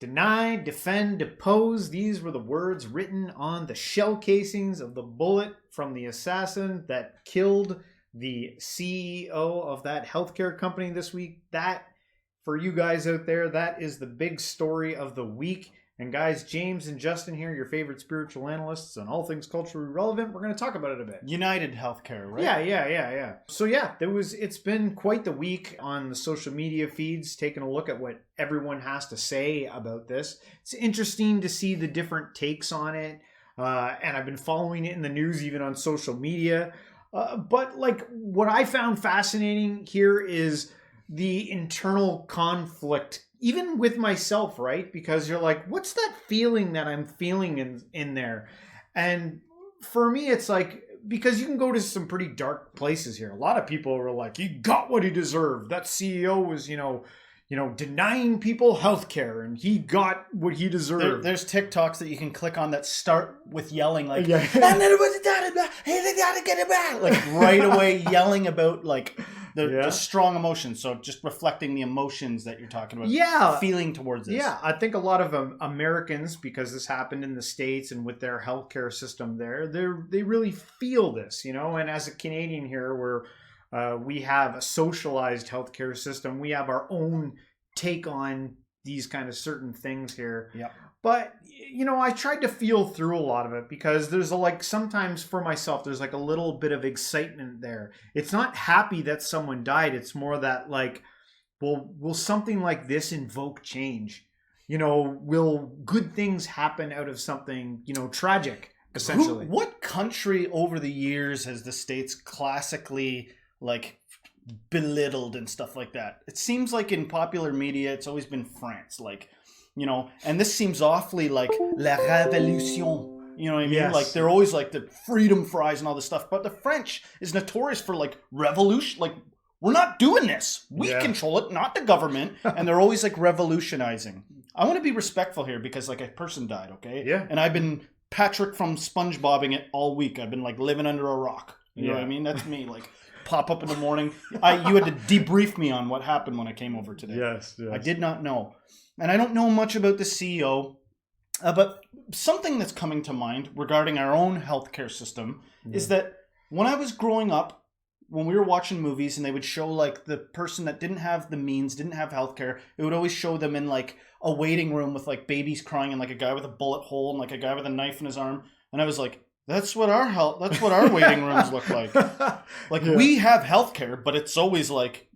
Deny, defend, depose. These were the words written on the shell casings of the bullet from the assassin that killed the CEO of that healthcare company this week. That, for you guys out there, that is the big story of the week. And guys, James and Justin here, your favorite spiritual analysts on all things culturally relevant. We're going to talk about it a bit. UnitedHealthcare, right? Yeah. So yeah, it's been quite the week on the social media feeds, taking a look at what everyone has to say about this. It's interesting to see the different takes on it. And I've been following it in the news, even on social media. But like what I found fascinating here is the internal conflict, even with myself, right? Because you're like, what's that feeling that I'm feeling in there? And for me, it's like, because you can go to some pretty dark places here. A lot of people were like, he got what he deserved. That CEO was, denying people healthcare, and he got what he deserved. There's TikToks that you can click on that start with yelling like, yeah. And then it was they gotta get it back. Like right away yelling about like the strong emotions. So just reflecting the emotions that you're talking about. Yeah. Feeling towards this. Yeah. I think a lot of Americans, because this happened in the States and with their healthcare system there, they really feel this, And as a Canadian here, where we have a socialized healthcare system, we have our own take on these kind of certain things here. Yeah. But, I tried to feel through a lot of it because there's sometimes for myself, there's like a little bit of excitement there. It's not happy that someone died. It's more that like, well, will something like this invoke change? Will good things happen out of something, tragic, essentially? What country over the years has the States classically like belittled and stuff like that? It seems like in popular media, it's always been France, like, and this seems awfully like la révolution. You know what I mean? Yes. Like they're always like the freedom fries and all this stuff. But the French is notorious for like revolution. Like we're not doing this. We control it, not the government. And they're always like revolutionizing. I want to be respectful here because like a person died, okay? Yeah. And I've been Patrick from SpongeBobbing it all week. I've been like living under a rock. You know what I mean? That's me. Like pop up in the morning. You had to debrief me on what happened when I came over today. Yes. I did not know. And I don't know much about the CEO, but something that's coming to mind regarding our own healthcare system is that when I was growing up, when we were watching movies and they would show like the person that didn't have the means, didn't have healthcare, it would always show them in like a waiting room with like babies crying and like a guy with a bullet hole and like a guy with a knife in his arm. And I was like, that's what our waiting rooms look like. Like we have healthcare, but it's always like,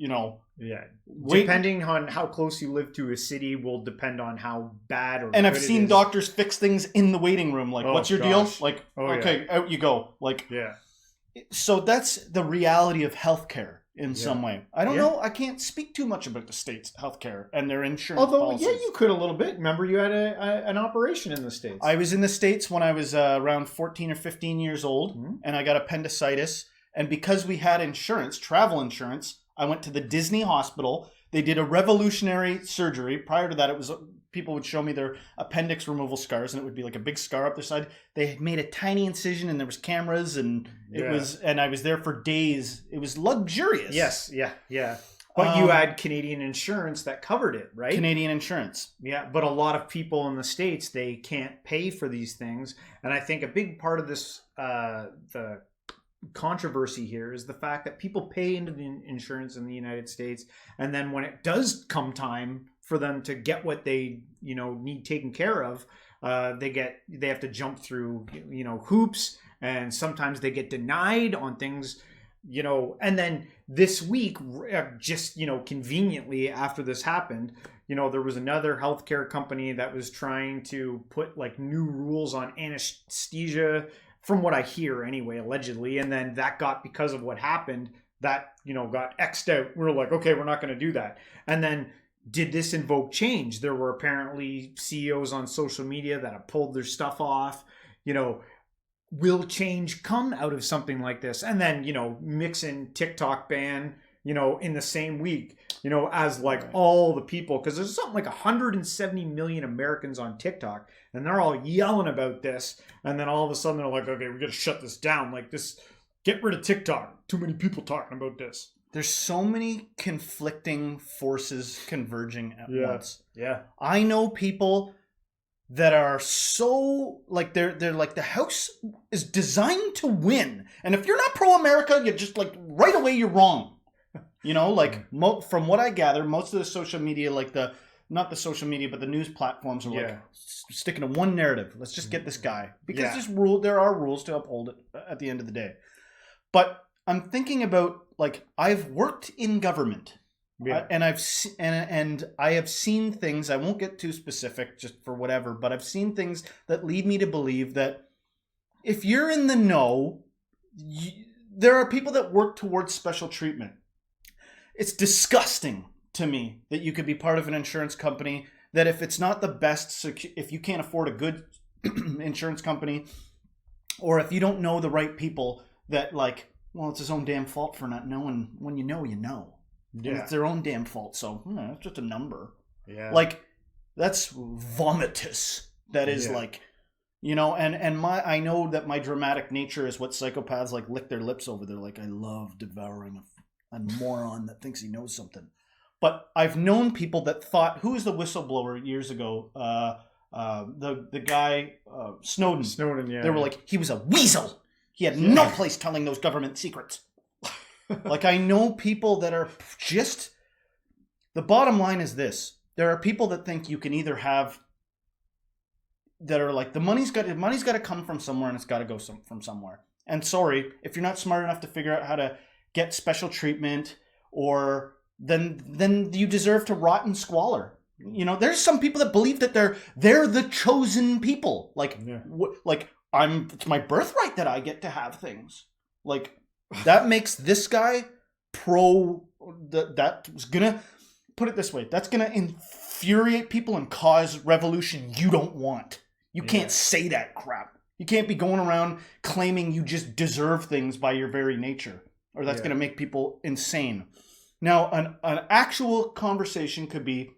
Yeah. Depending on how close you live to a city will depend on how bad or and I've seen doctors fix things in the waiting room. Like, what's your deal? Like, okay, out you go. Like, so that's the reality of healthcare in some way. I don't know. I can't speak too much about the States' healthcare and their insurance policies. You could a little bit. Remember, you had an operation in the States. I was in the States when I was around 14 or 15 years old, and I got appendicitis. And because we had insurance, travel insurance, I went to the Disney hospital. They did a revolutionary surgery. Prior to that, it was people would show me their appendix removal scars, and it would be like a big scar up their side. They had made a tiny incision, and there was cameras, and and I was there for days. It was luxurious. Yes, yeah. But you had Canadian insurance that covered it, right? Canadian insurance. Yeah, but a lot of people in the States, they can't pay for these things. And I think a big part of this, the controversy here is the fact that people pay into the insurance in the United States, and then when it does come time for them to get what they need taken care of, they have to jump through hoops, and sometimes they get denied on things, and then this week, just conveniently after this happened, there was another healthcare company that was trying to put like new rules on anesthesia, from what I hear anyway, allegedly. And then that got, because of what happened, that, got X'd out. We were like, okay, we're not going to do that. And then did this invoke change? There were apparently CEOs on social media that have pulled their stuff off. Will change come out of something like this? And then, mix in TikTok ban, in the same week, as like all the people, because there's something like 170 million Americans on TikTok, and they're all yelling about this. And then all of a sudden they're like, okay, we got to shut this down. Like this, get rid of TikTok. Too many people talking about this. There's so many conflicting forces converging at once. Yeah. I know people that are so like they're like the house is designed to win, and if you're not pro-America, you're just like right away you're wrong. You know, like from what I gather, most of the social media, like not the social media, but the news platforms are like sticking to one narrative. Let's just get this guy because there are rules to uphold it at the end of the day. But I'm thinking about like I've worked in government. Yeah. And I have seen things, I won't get too specific just for whatever, but I've seen things that lead me to believe that if you're in the know, there are people that work towards special treatment. It's disgusting to me that you could be part of an insurance company that if it's not the best, if you can't afford a good insurance company, or if you don't know the right people, that like, well, it's his own damn fault for not knowing. When you know, you know. Yeah. It's their own damn fault. So it's just a number. Yeah. Like that's vomitous. That is like, you know, and I know that my dramatic nature is what psychopaths like lick their lips over. They're like, I love devouring a moron that thinks he knows something. But I've known people that thought, who was the whistleblower years ago? The guy, Snowden. Snowden, yeah. They were like, he was a weasel. He had no place telling those government secrets. Like, I know people that are just... The bottom line is this. There are people that think you can either have... That are like, the money's got to come from somewhere and it's got to go from somewhere. And sorry, if you're not smart enough to figure out how to get special treatment, or then you deserve to rot in squalor. You know, there's some people that believe that they're the chosen people. Like, it's my birthright that I get to have things. Like... That makes this guy that's gonna, put it this way, that's gonna infuriate people and cause revolution you don't want. You can't say that crap. You can't be going around claiming you just deserve things by your very nature, or that's gonna make people insane. Now, an actual conversation could be,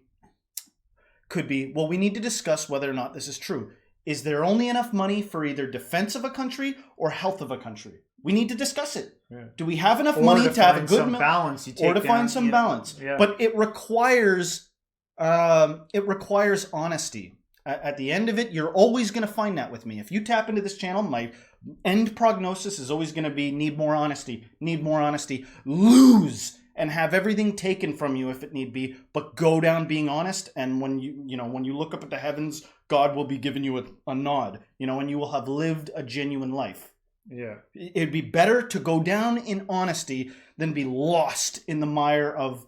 well, we need to discuss whether or not this is true. Is there only enough money for either defense of a country or health of a country? We need to discuss it. Yeah. Do we have enough money to have a good balance? Or to find some balance. Yeah. But it requires honesty. At the end of it, you're always going to find that with me. If you tap into this channel, my end prognosis is always going to be need more honesty, lose, and have everything taken from you if it need be, but go down being honest. And when you look up at the heavens, God will be giving you a nod, and you will have lived a genuine life. Yeah. It'd be better to go down in honesty than be lost in the mire of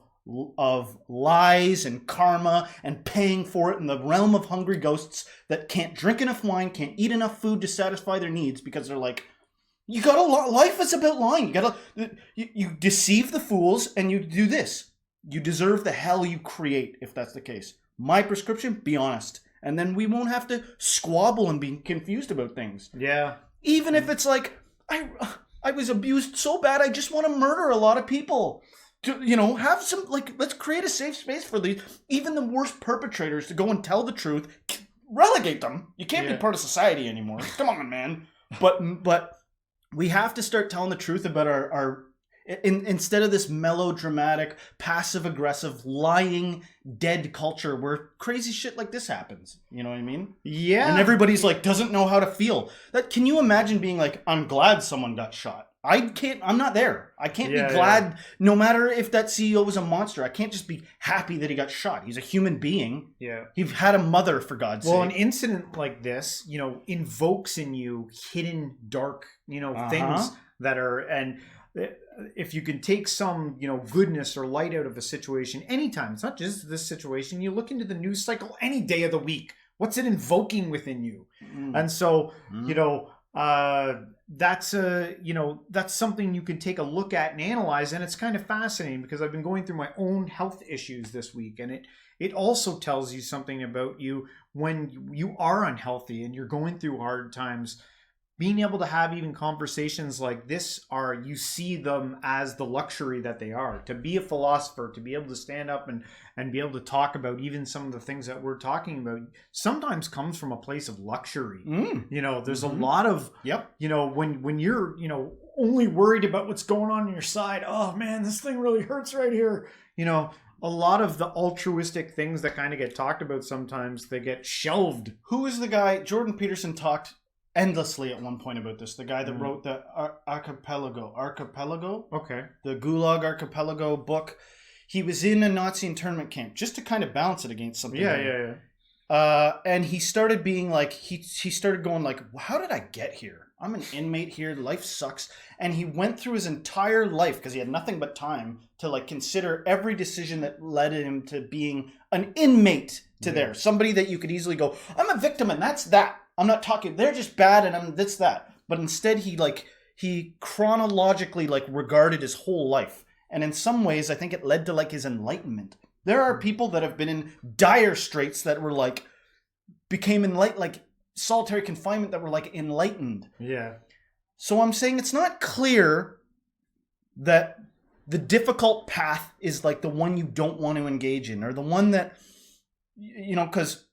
lies and karma and paying for it in the realm of hungry ghosts that can't drink enough wine, can't eat enough food to satisfy their needs because they're like, life is about lying. You deceive the fools and you do this. You deserve the hell you create if that's the case. My prescription, be honest. And then we won't have to squabble and be confused about things. Yeah. Even if it's like, I was abused so bad, I just want to murder a lot of people. To, have some, like, let's create a safe space for even the worst perpetrators to go and tell the truth. Relegate them. You can't be part of society anymore. Come on, man. But we have to start telling the truth about our instead of this melodramatic, passive-aggressive, lying, dead culture where crazy shit like this happens. You know what I mean? Yeah. And everybody's like, doesn't know how to feel. Can you imagine being like, I'm glad someone got shot. I'm not there. I can't be glad, no matter if that CEO was a monster. I can't just be happy that he got shot. He's a human being. Yeah. He had a mother, for God's sake. Well, an incident like this, invokes in you hidden, dark, things that are, and if you can take some, goodness or light out of a situation anytime, it's not just this situation, you look into the news cycle any day of the week. What's it invoking within you? And so, that's something you can take a look at and analyze. And it's kind of fascinating because I've been going through my own health issues this week. And it also tells you something about you when you are unhealthy and you're going through hard times. Being able to have even conversations like this you see them as the luxury that they are. To be a philosopher, to be able to stand up and be able to talk about even some of the things that we're talking about sometimes comes from a place of luxury. There's a lot of, when you're, only worried about what's going on your side. Oh man, this thing really hurts right here. You know, a lot of the altruistic things that kind of get talked about sometimes, they get shelved. Who is the guy? Jordan Peterson talked endlessly at one point about this. The guy that wrote the Archipelago. Okay. The Gulag Archipelago book. He was in a Nazi internment camp just to kind of balance it against something. Yeah. And he started being like, he started going like, how did I get here? I'm an inmate here. Life sucks. And he went through his entire life, because he had nothing but time, to like consider every decision that led him to being an inmate to there. Somebody that you could easily go, I'm a victim and that's that. I'm not talking, they're just bad and I'm that's that. But instead he chronologically like regarded his whole life. And in some ways, I think it led to like his enlightenment. There are people that have been in dire straits that were like, became enlightened, like solitary confinement, that were like enlightened. Yeah. So I'm saying it's not clear that the difficult path is like the one you don't want to engage in, or the one that, you know, because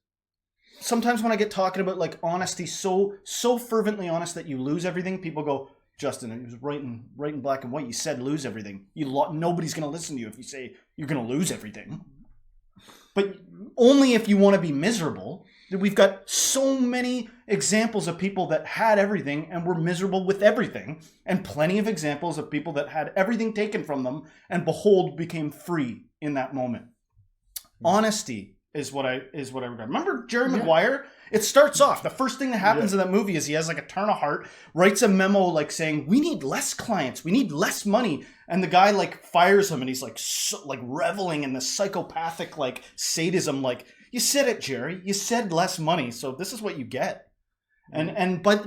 sometimes when I get talking about like honesty, so fervently honest that you lose everything, people go, Justin, it was right in black and white. You said lose everything. Nobody's going to listen to you if you say you're going to lose everything. But only if you want to be miserable. We've got so many examples of people that had everything and were miserable with everything, and plenty of examples of people that had everything taken from them and behold became free in that moment. Honesty is what I regard. Remember Jerry Maguire? It starts off, the first thing that happens in that movie is he has like a turn of heart, writes a memo like saying, we need less clients, we need less money. And the guy like fires him and he's like like reveling in the psychopathic like sadism, like, you said it, Jerry, you said less money, so this is what you get. But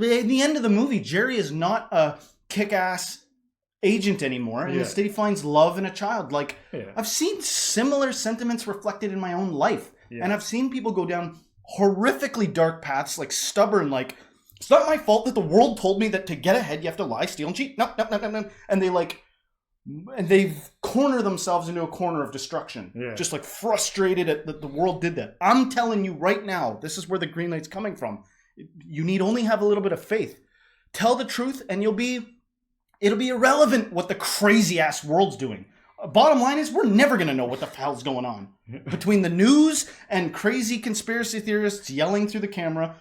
in the end of the movie, Jerry is not a kick-ass agent anymore. And instead he finds love in a child. Like, I've seen similar sentiments reflected in my own life. And I've seen people go down horrifically dark paths, like stubborn, like, it's not my fault that the world told me that to get ahead you have to lie, steal, and cheat. No. And they've cornered themselves into a corner of destruction. Just like frustrated at that the world did that. I'm telling you right now, this is where the green light's coming from. You need only have a little bit of faith. Tell the truth and it'll be irrelevant what the crazy ass world's doing. Bottom line is, we're never going to know what the hell's going on. Between the news and crazy conspiracy theorists yelling through the camera,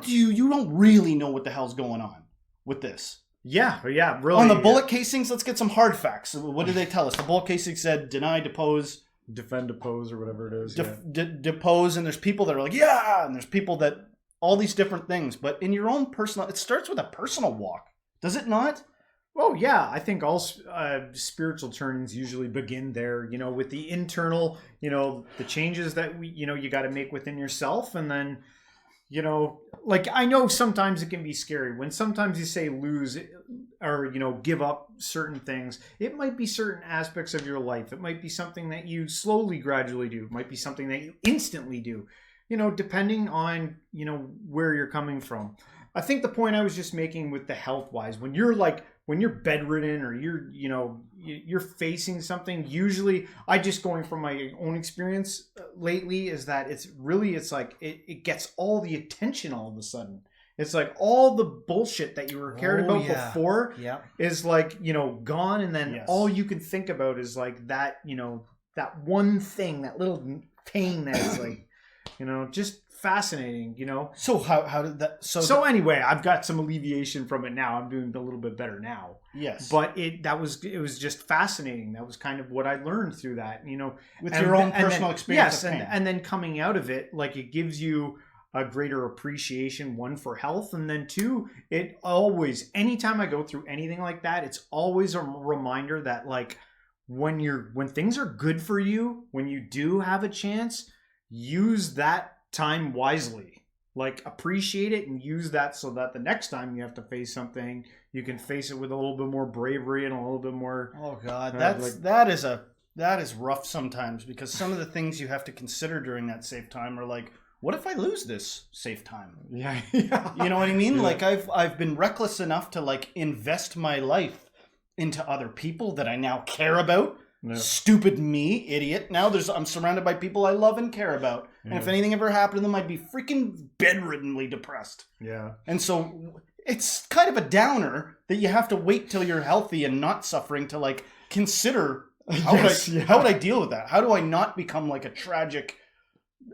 you don't really know what the hell's going on with this. Yeah, really. On the bullet casings, let's get some hard facts. What did they tell us? The bullet casing said, deny, depose. Defend, depose, or whatever it is. Depose, and there's people that are like, yeah, and there's people that, all these different things. But in your own personal, it starts with a personal walk. Does it not? Well, yeah, I think all spiritual turnings usually begin there, you know, with the internal, you know, the changes that you got to make within yourself. And then, you know, like, I know sometimes it can be scary when sometimes you say lose or, you know, give up certain things. It might be certain aspects of your life. It might be something that you slowly, gradually do. It might be something that you instantly do, you know, depending on, you know, where you're coming from. I think the point I was just making with the health wise, when you're bedridden or you're facing something, usually I just, going from my own experience lately, is that it's like it gets all the attention all of a sudden. It's like all the bullshit that you were cared about before is like, you know, gone. And then all you can think about is like that, you know, that one thing, that little pain that's like, you know, just fascinating, you know. So how did that? So anyway, I've got some alleviation from it now. I'm doing a little bit better now. Yes. But it was just fascinating. That was kind of what I learned through that, you know, with your own personal experience. Yes, and then coming out of it, like, it gives you a greater appreciation, one, for health, and then two, it always, anytime I go through anything like that, it's always a reminder that, like, when things are good for you, when you do have a chance, use that time wisely. Like, appreciate it and use that so that the next time you have to face something, you can face it with a little bit more bravery and a little bit more. Oh God, that is rough sometimes, because some of the things you have to consider during that safe time are like, what if I lose this safe time? Yeah. You know what I mean? Yeah. Like, I've been reckless enough to like invest my life into other people that I now care about. No. Stupid me, idiot. Now I'm surrounded by people I love and care about. Yeah. And if anything ever happened to them, I'd be freaking bedriddenly depressed. Yeah. And so it's kind of a downer that you have to wait till you're healthy and not suffering to like consider how would I deal with that? How do I not become like a tragic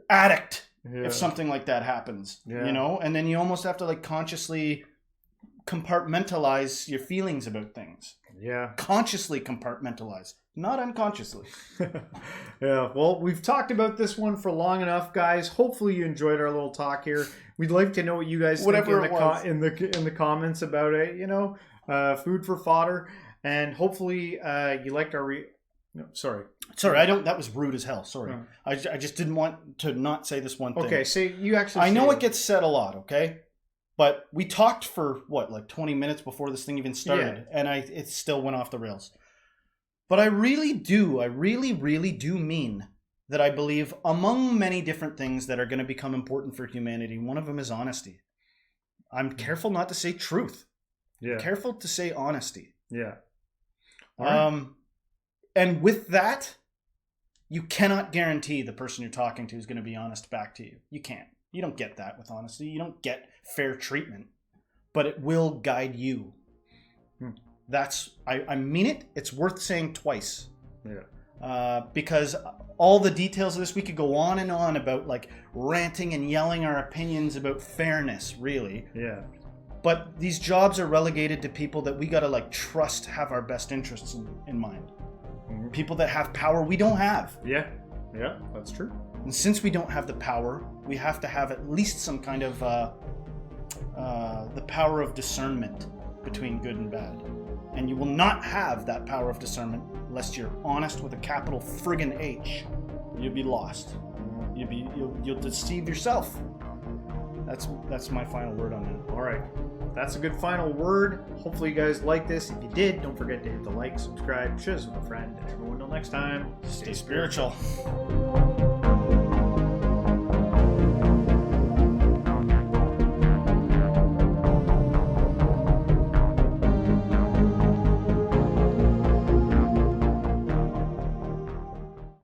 addict if something like that happens? You know, and then you almost have to like consciously compartmentalize your feelings about things. Yeah. Consciously compartmentalize, not unconsciously. Yeah. Well, we've talked about this one for long enough, guys. Hopefully you enjoyed our little talk here. We'd like to know what you guys think in the comments about it, you know, food for fodder. And hopefully you liked our Sorry, that was rude as hell. Sorry. Oh. I just didn't want to not say this one thing. Okay, so you actually I know it gets said a lot, okay? But we talked for, like 20 minutes before this thing even started, and it still went off the rails. But I really do mean that I believe among many different things that are going to become important for humanity, one of them is honesty. I'm careful not to say truth. Yeah. Careful to say honesty. Yeah. And with that, you cannot guarantee the person you're talking to is going to be honest back to you. You can't. You don't get that with honesty. You don't get fair treatment, but it will guide you. I mean it. It's worth saying twice. Yeah. Because all the details of this, we could go on and on about like ranting and yelling our opinions about fairness, really. Yeah. But these jobs are relegated to people that we got to like trust have our best interests in mind. Mm-hmm. People that have power we don't have. Yeah. Yeah, that's true. And since we don't have the power, we have to have at least some kind of the power of discernment between good and bad. And you will not have that power of discernment unless you're honest with a capital friggin' H. You'll be lost. You'll deceive yourself. That's my final word on that. All right. That's a good final word. Hopefully you guys like this. If you did, don't forget to hit the like, subscribe, share this with a friend. And everyone, until next time, stay spiritual.